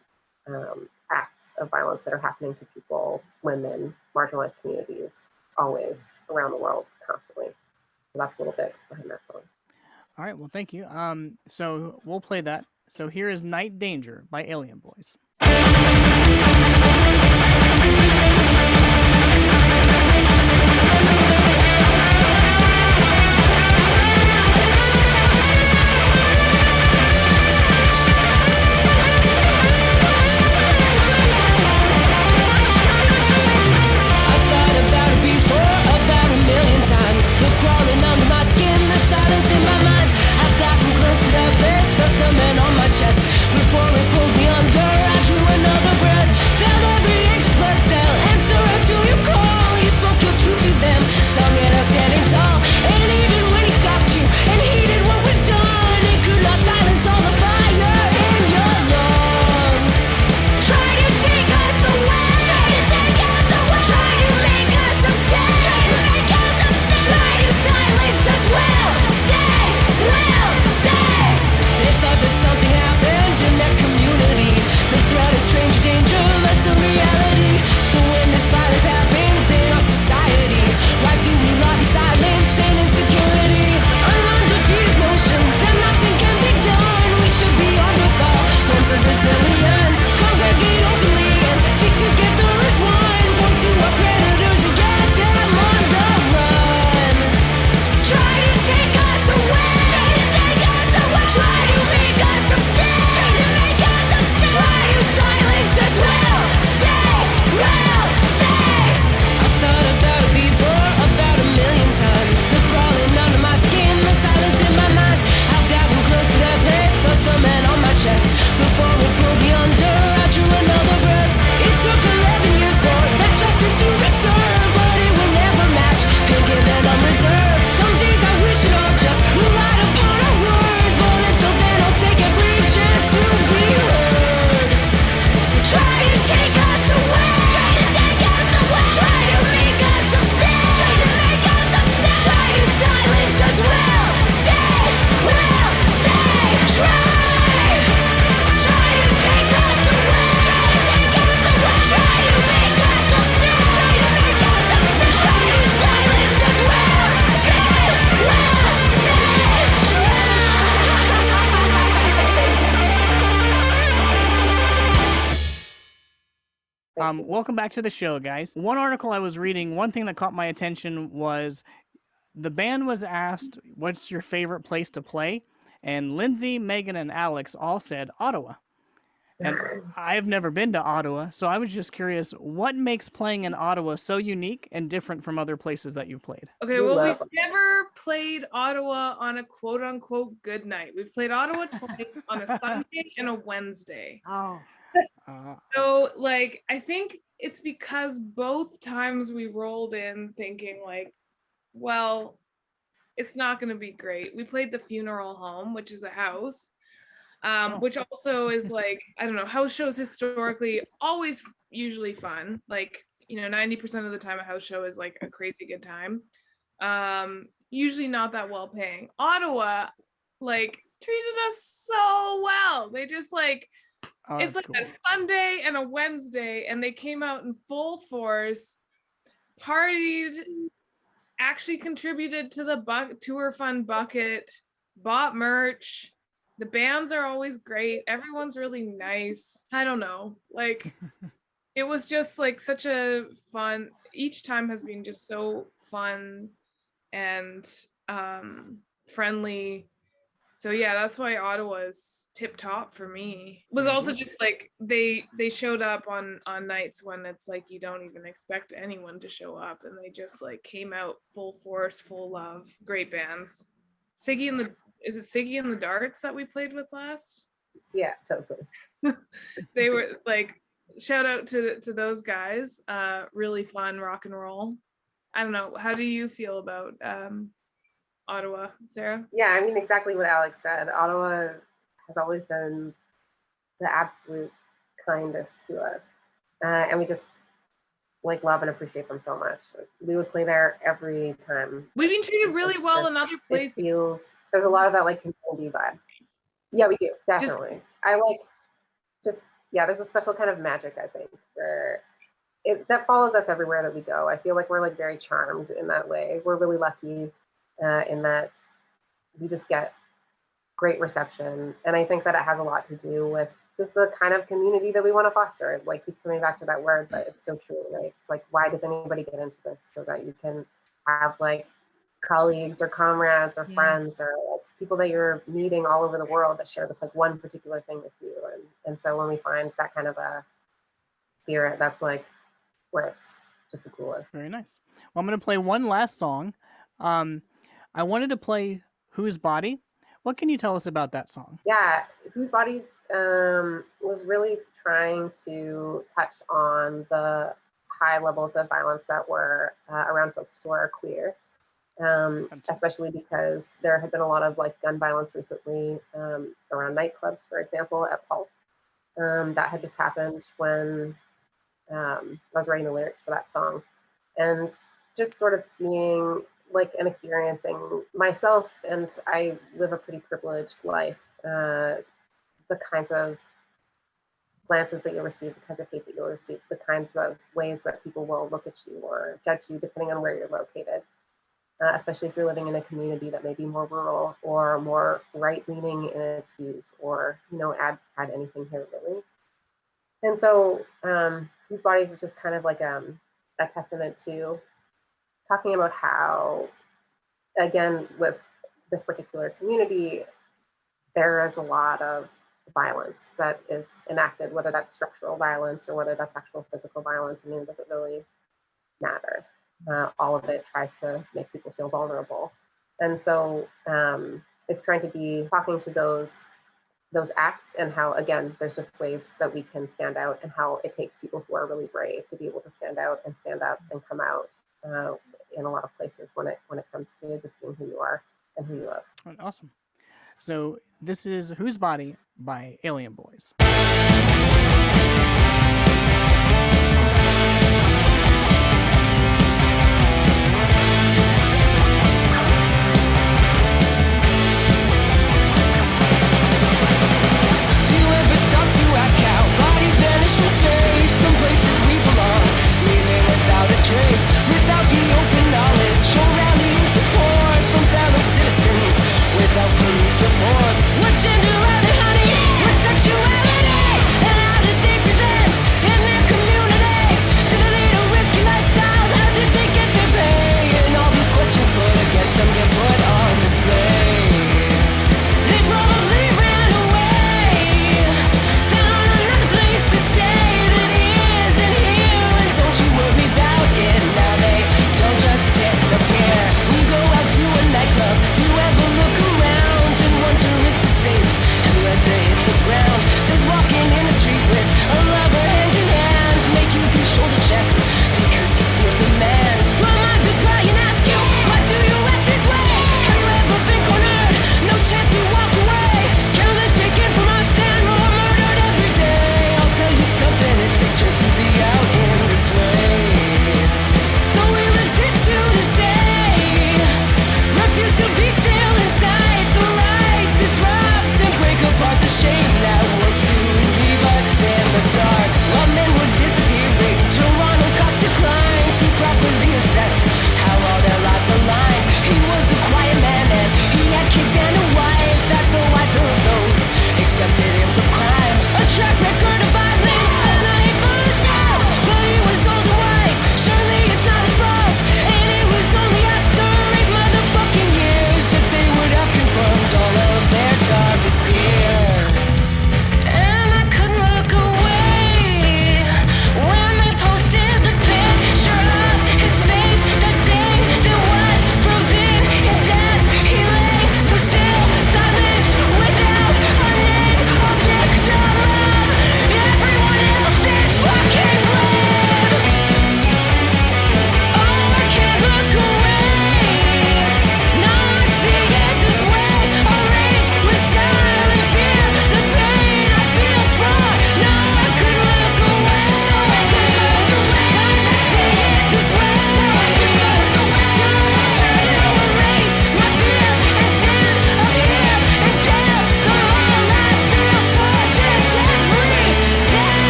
acts of violence that are happening to people, women, marginalized communities, always around the world, constantly. So that's a little bit behind that song. All right, well, thank you. So we'll play that. So here is Night Danger by Alien Boys. Before it pulled me under, I drew another breath. Felt every inch blood cell. Answer up to your call. You spoke your truth to them. Sung it out standing tall. And even when he stopped you and he did what was done, it could not silence all the fire in your lungs. Try to take us away. Try to take us away. Try to make us upstay. Try to make us upstay. Try to silence us. Will stay. Will say. They thought that something happened in that community. The threat of strange danger, less a reality. So when this violence happens in our society, why do we lobby silence and insecurity? Unlearn defeatist notions that nothing can be done. We should be armed with all forms of resilience. Congregate openly and speak together as one. Point to our predators and get them on the run. Try to take us away. Try to take us away. Try to make us upstay. Try to make us upstay. Try to silence us. Will stay. Will say. I've thought about it before, about a million times. The crawling under my skin, the silence in my mind. I've gotten close to that place, felt some man on my chest. Before it pulled me under, I drew another breath. It took 11 years for that justice to be served, but it will never match pure given unreserved. Some days I wish it all just relied upon our words, but until then I'll take every chance to be heard. Try to take us away. Try to take us away. Try to make us upstay. Try to make us upstay. Try to silence us. Will stay. Will say. Try. Try to take us away. Try to take us away. Try to make us upstay. Try to make us upstay. Try to silence us. Will stay. Will say. Welcome back to the show, guys. One article I was reading, one thing that caught my attention was the band was asked, what's your favorite place to play? And Lindsay, Megan, and Alex all said Ottawa. And I've never been to Ottawa, so I was just curious, what makes playing in Ottawa so unique and different from other places that you've played? Okay, well, we've never played Ottawa on a quote unquote good night. We've played Ottawa twice on a Sunday and a Wednesday. Oh, So, like, I think it's because both times we rolled in thinking, like, well, it's not going to be great. We played the funeral home, which is a house, which also is like, I don't know, house shows historically always usually fun. Like, 90% of the time a house show is like a crazy good time. Usually not that well paying. Ottawa, like, treated us so well. They just like, it's like cool. a Sunday and a Wednesday, and they came out in full force, partied, actually contributed to the tour fund bucket, bought merch. The bands are always great. Everyone's really nice. I don't know. Like, it was just like such a fun, each time has been just so fun and friendly. So yeah, that's why Ottawa is tip top for me. It was also just like they showed up on nights when it's like you don't even expect anyone to show up, and they just like came out full force, full love. Great bands. Is it Siggy and the Darts that we played with last? Yeah, totally. They were like, shout out to those guys. Really fun rock and roll. I don't know. How do you feel about Ottawa, Sarah? Yeah, I mean, exactly what Alex said. Ottawa has always been the absolute kindest to us. and we just like love and appreciate them so much. We would play there every time. We've been treated really well in other It places. feels there's a lot of that like community vibe. Yeah, we do definitely. I like just there's a special kind of magic I think where that follows us everywhere that we go. I feel like we're like very charmed in that way. We're really lucky in that we just get great reception, and I think that it has a lot to do with just the kind of community that we want to foster. It like keeps coming back to that word, but it's so true, right? It's like, why does anybody get into this? So that you can have like colleagues or comrades or friends or like people that you're meeting all over the world that share this like one particular thing with you. And so when we find that kind of a spirit, that's like where it's just the coolest. Very nice. Well, I'm going to play one last song. I wanted to play Whose Body. What can you tell us about that song? Yeah, Whose Body was really trying to touch on the high levels of violence that were around folks who are queer, especially because there had been a lot of like gun violence recently around nightclubs, for example, at Pulse. That had just happened when I was writing the lyrics for that song, and just sort of seeing like and experiencing myself, and I live a pretty privileged life. The kinds of glances that you'll receive, the kinds of hate that you'll receive, the kinds of ways that people will look at you or judge you depending on where you're located, especially if you're living in a community that may be more rural or more right-leaning in its views, or add anything here really. And so Whose Bodies is just kind of like a testament to talking about how, again, with this particular community, there is a lot of violence that is enacted, whether that's structural violence or whether that's actual physical violence. I mean, it doesn't really matter. All of it tries to make people feel vulnerable. And so it's trying to be talking to those acts, and how, again, there's just ways that we can stand out, and how it takes people who are really brave to be able to stand out and stand up and come out in a lot of places when it comes to just being who you are and who you love. Awesome. So this is Whose Body by Alien Boys. Without police reports, what gender are they, honey? What sexuality?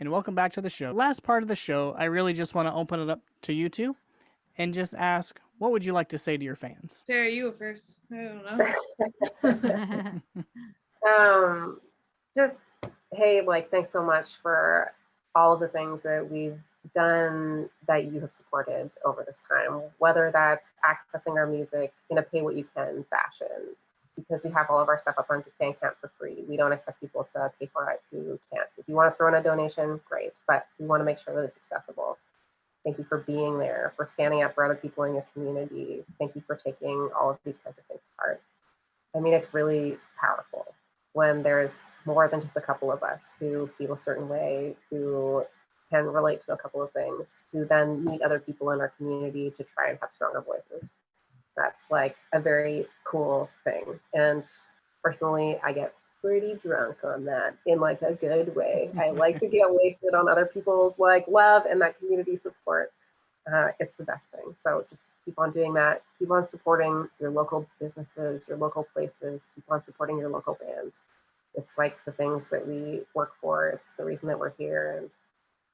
and welcome back to the show. Last part of the show, I really just want to open it up to you two and just ask, what would you like to say to your fans? Sarah, you go first. I don't know. Just, hey, like, thanks so much for all of the things that we've done that you have supported over this time, whether that's accessing our music in a pay what you can fashion, because we have all of our stuff up on Bandcamp for free. We don't expect people to pay for it who can't. If you want to throw in a donation, great, but we want to make sure that it's accessible. Thank you for being there, for standing up for other people in your community. Thank you for taking all of these kinds of things to heart. I mean, it's really powerful when there's more than just a couple of us who feel a certain way, who can relate to a couple of things, who then meet other people in our community to try and have stronger voices. That's like a very cool thing. And personally, I get pretty drunk on that in like a good way. I like to get wasted on other people's like love and that community support. It's the best thing. So just keep on doing that. Keep on supporting your local businesses, your local places. Keep on supporting your local bands. It's like the things that we work for. It's the reason that we're here. And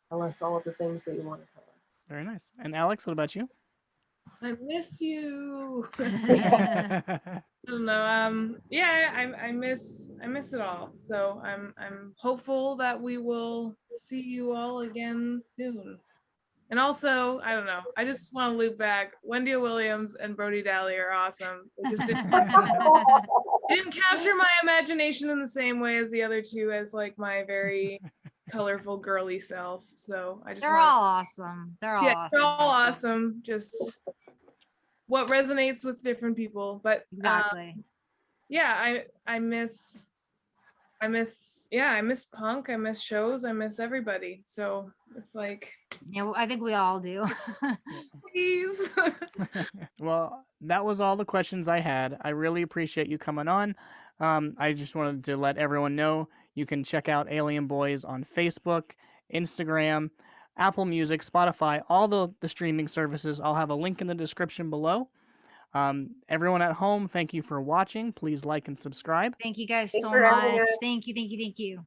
tell us all of the things that you want to tell us. Very nice. And Alex, what about you? I miss you. I don't know. Yeah, I miss it all. So I'm hopeful that we will see you all again soon. And also, I don't know. I just want to loop back. Wendy Williams and Brody Daly are awesome. They just didn't capture my imagination in the same way as the other two, as like my very colorful girly self. So I just They're all awesome. They're all awesome. They're all awesome. Just what resonates with different people. But Exactly. yeah, I miss punk, I miss shows, I miss everybody. So it's like, Yeah, well, I think we all do. please. Well, that was all the questions I had. I really appreciate you coming on. I just wanted to let everyone know you can check out Alien Boys on Facebook, Instagram, Apple Music, Spotify, all the streaming services. I'll have a link in the description below. Everyone at home, thank you for watching. Please like and subscribe. Thank you guys Thanks so for having much. us. Thank you.